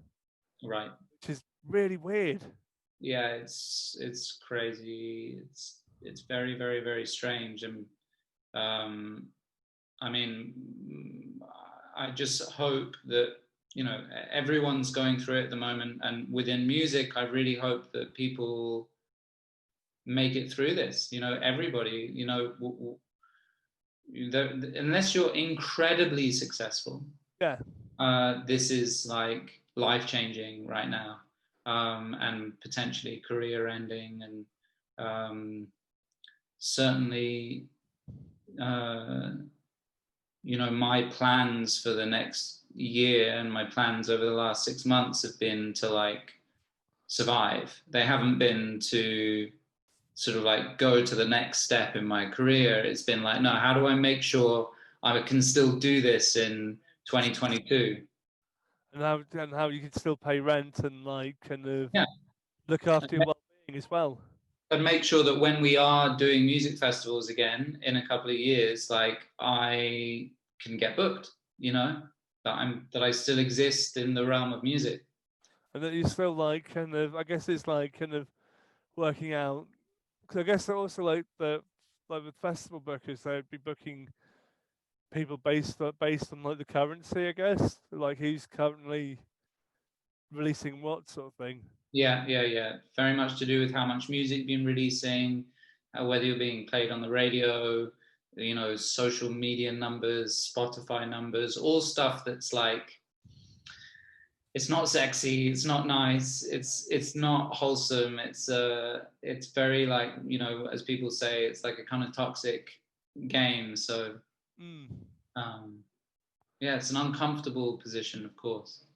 right. which is really weird. Yeah, it's crazy. It's very, very, very strange. And um, I mean, I just hope that everyone's going through it at the moment, and within music, I really hope that people make it through this. Everybody. Unless you're incredibly successful, Yeah, this is like life changing right now, and potentially career ending, and certainly, uh, my plans for the next year and my plans over the last 6 months have been to like survive. They haven't been to sort of like go to the next step in my career. It's been like, no, how do I make sure I can still do this in 2022? and how you can still pay rent and like kind of Yeah. look after your well-being as well. And make sure that when we are doing music festivals again in a couple of years, like I can get booked, that I still exist in the realm of music. And that you still like kind of, I guess it's like kind of working out. Because I guess they're also like with festival bookers, they'd be booking people based on like the currency, I guess, like who's currently releasing what sort of thing. Yeah, yeah, yeah. Very much to do with how much music you've been releasing, whether you're being played on the radio, social media numbers, Spotify numbers, all stuff that's like, it's not sexy, it's not nice, it's not wholesome. It's very like, as people say, it's like a kind of toxic game. So Mm. um, yeah, it's an uncomfortable position, of course.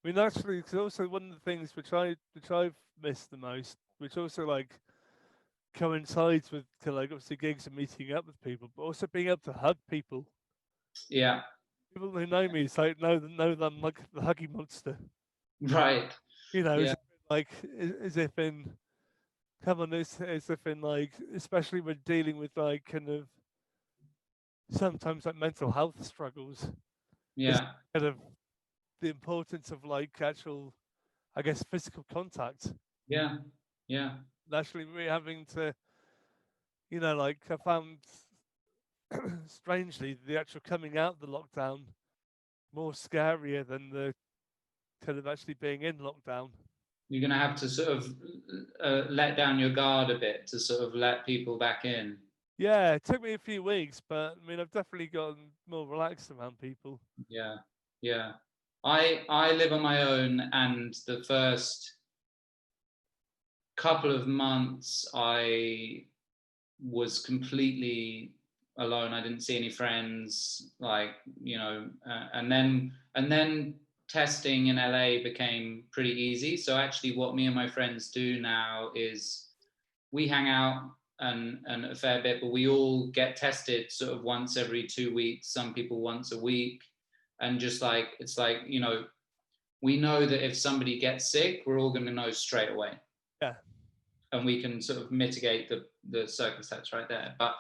I mean, actually, because also one of the things which I've missed the most, which also like coincides with like obviously gigs and meeting up with people, but also being able to hug people. Yeah, People who know me, it's like know them like the huggy monster. right. You know, Yeah, as if in come on, as if in like especially when dealing with like kind of sometimes like mental health struggles. It's yeah, kind of the importance of like actual, I guess, physical contact. yeah, yeah. Actually, we having to, like I found strangely the actual coming out of the lockdown more scarier than the kind of actually being in lockdown. You're going to have to sort of let down your guard a bit to sort of let people back in. Yeah, it took me a few weeks, but I mean, I've definitely gotten more relaxed around people. Yeah, yeah. I live on my own, and the first couple of months I was completely alone. I didn't see any friends, like, and then testing in LA became pretty easy. So actually, what me and my friends do now is we hang out and a fair bit, but we all get tested sort of once every 2 weeks. Some people once a week, and just like it's like we know that if somebody gets sick, we're all going to know straight away, Yeah, and we can sort of mitigate the circumstance right there. But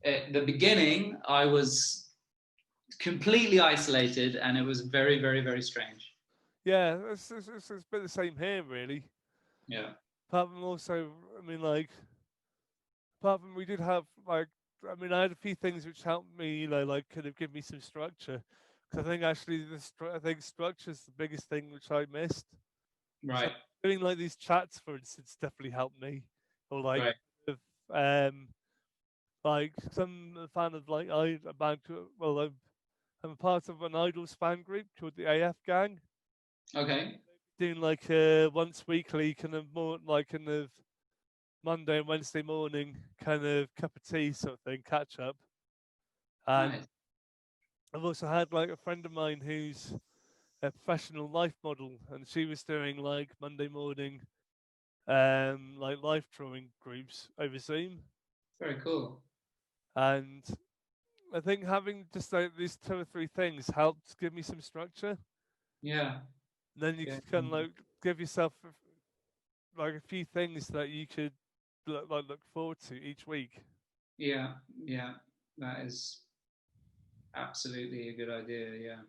at the beginning, I was completely isolated, and it was very, very, very strange. Yeah, it's a bit the same here, really. Yeah. Apart from also, I mean, like, apart from we did have like, I mean, I had a few things which helped me, like kind of give me some structure. Because I think actually, I think structure is the biggest thing which I missed. So Right. doing like these chats, for instance, definitely helped me. Or like, Right. if, um, like some fan of like I a band. Well, I'm a part of an Idols fan group called the AF Gang. Okay. Doing like once weekly, kind of more like kind of Monday and Wednesday morning kind of cup of tea sort of thing, catch up. And Nice. I've also had like a friend of mine who's a professional life model, and she was doing like Monday morning, like life drawing groups over Zoom. Very cool. And I think having just like these two or three things helped give me some structure. Yeah. And then you Yeah. can like give yourself like a few things that you could look forward to each week. Yeah. Yeah. That is absolutely a good idea. Yeah.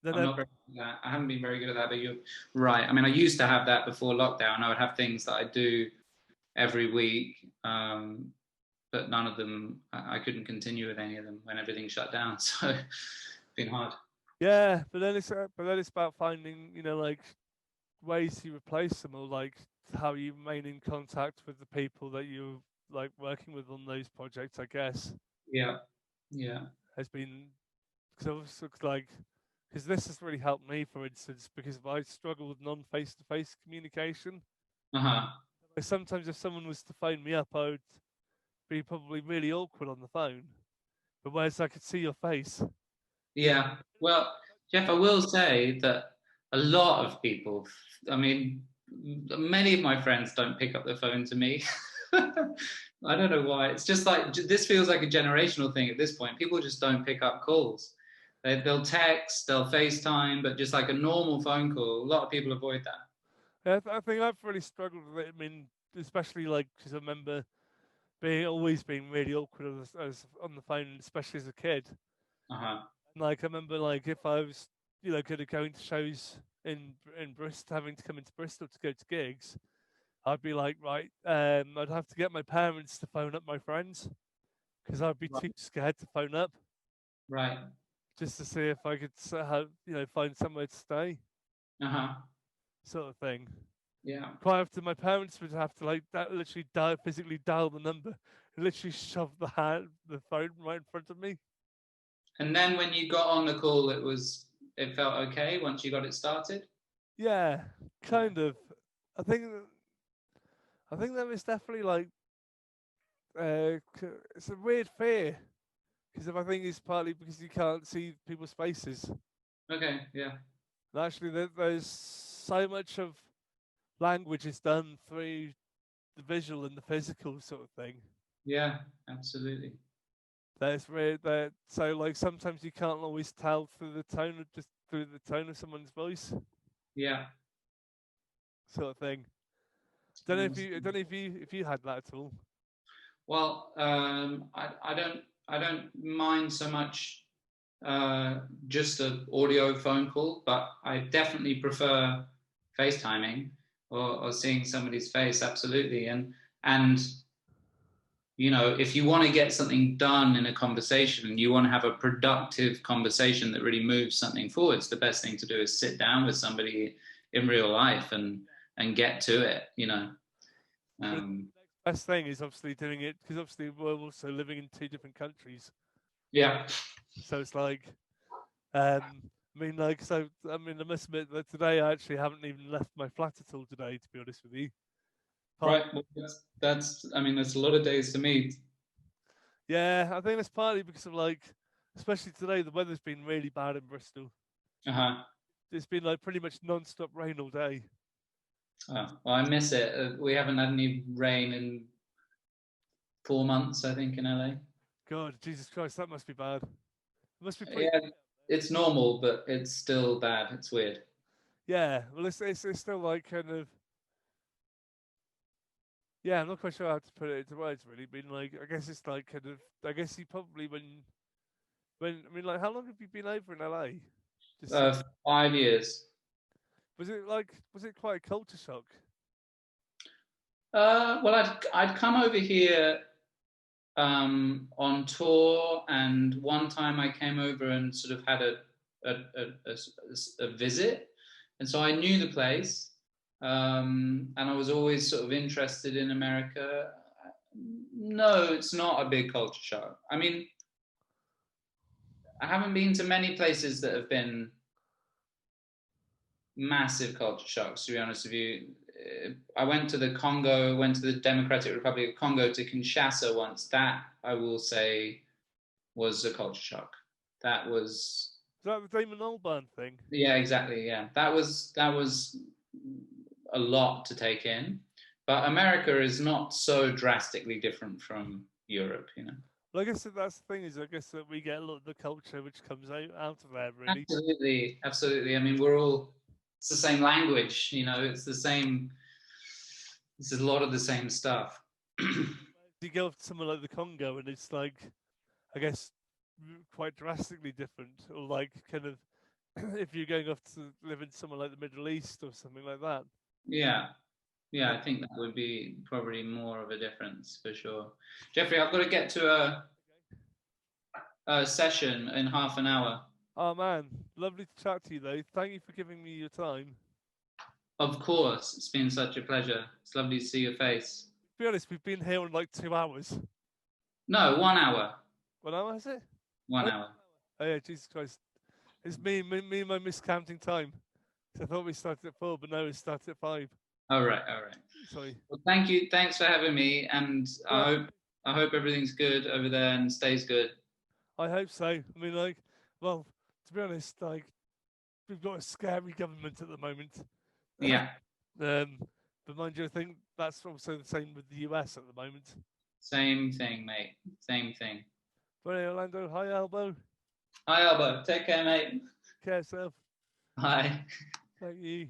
Then I'm not very good at that. I haven't been very good at that, but you're right. I mean, I used to have that before lockdown. I would have things that I do every week, but none of them, I couldn't continue with any of them when everything shut down. So it's been hard. yeah, but then it's about finding like ways to replace them, or like how you remain in contact with the people that you're like working with on those projects. I guess Yeah. Yeah. has been because like because this has really helped me, for instance, because if I struggle with non-face-to-face communication, Uh-huh. like sometimes if someone was to phone me up, I would be probably really awkward on the phone. But whereas I could see your face, you know, Yeah. Well, Jeff, I will say that a lot of people, I mean, many of my friends don't pick up the phone to me. I don't know why. It's just like this feels like a generational thing at this point. People just don't pick up calls. They'll text, they'll FaceTime, but just like a normal phone call, a lot of people avoid that. I think I've really struggled with it. I mean, especially like because I remember being always being really awkward as on the phone, especially as a kid. Uh-huh. And, like I remember, like if I was, kind of going to shows in Bristol, having to come into Bristol to go to gigs, I'd be like, right, I'd have to get my parents to phone up my friends because I'd be Right. too scared to phone up Right. just to see if I could, find somewhere to stay, Uh-huh. sort of thing. Yeah. Quite often, my parents would have to like literally physically dial the number, and literally shove the phone right in front of me. And then when you got on the call, it felt okay once you got it started. Yeah, Yeah. kind of. I think I think there is definitely like it's a weird fear because I think it's partly because you can't see people's faces. Okay. Yeah. And actually, there's so much of language is done through the visual and the physical sort of thing. Yeah. Absolutely. That's weird. That so like sometimes you can't always tell through the tone of just through the tone of someone's voice, Yeah. sort of thing. I Don't know if you had that at all. Well, I don't mind so much just an audio phone call, but I definitely prefer FaceTiming or seeing somebody's face. Absolutely, and if you want to get something done in a conversation and you want to have a productive conversation that really moves something forwards, the best thing to do is sit down with somebody in real life and get to it. But Um, the best thing is obviously doing it because obviously we're also living in two different countries. yeah. So it's like, I mean, like, so I mean, I must admit that today I actually haven't even left my flat at all today, to be honest with you. Part, Right. Well, I mean, that's a lot of days to meet. yeah, I think that's partly because of like, especially today, the weather's been really bad in Bristol. Uh-huh. It's been like pretty much non-stop rain all day. Oh, well, I miss it. We haven't had any rain in 4 months, I think, in LA. God, Jesus Christ, that must be bad. It must be pretty. Yeah, it's normal, but it's still bad. It's weird. Yeah, well, it's still like kind of. Yeah, I'm not quite sure how to put it into words. Really, been like, I guess it's like kind of. I guess you probably when I mean, like, how long have you been over in LA? Just since. 5 years. Was it quite a culture shock? Well, I'd come over here on tour, and one time I came over and sort of had a visit, and so I knew the place, and I was always sort of interested in America. No, it's not a big culture shock. I mean, I haven't been to many places that have been massive culture shocks, to be honest with you. I went to the Congo, went to the Democratic Republic of Congo, to Kinshasa once. That, I will say, was a culture shock. That was, Is that the Damon Albarn thing? yeah, exactly, yeah. That was a lot to take in. But America is not so drastically different from Europe, you know. Well, I guess that's the thing is, I guess that we get a lot of the culture which comes out of there, really. Absolutely, absolutely. I mean, we're all, it's the same language, you know, it's the same, it's a lot of the same stuff. You go to somewhere like the Congo, and it's like, I guess, quite drastically different, or like kind of if you're going off to live in somewhere like the Middle East or something like that. Yeah, yeah, I think that would be probably more of a difference for sure. Jeffrey, I've got to get to a session in half an hour. Oh man, lovely to chat to you though. Thank you for giving me your time. Of course, it's been such a pleasure. It's lovely to see your face. To be honest, we've been here in like 2 hours. No, 1 hour. What hour is it? 1 hour. Oh yeah, Jesus Christ! It's me and my miscounting time. So I thought we started at 4, but no, we started at 5. All right, all right. Sorry. Well, thank you. Thanks for having me, and Yeah, I hope everything's good over there and stays good. I hope so. I mean, like, well, to be honest, like, we've got a scary government at the moment. Yeah, But mind you, I think that's also the same with the US at the moment. same thing, mate. Same thing. But anyway, Orlando, hi, Elbow. Hi, Albo. Take care, mate. Care yourself. Bye. Thank you.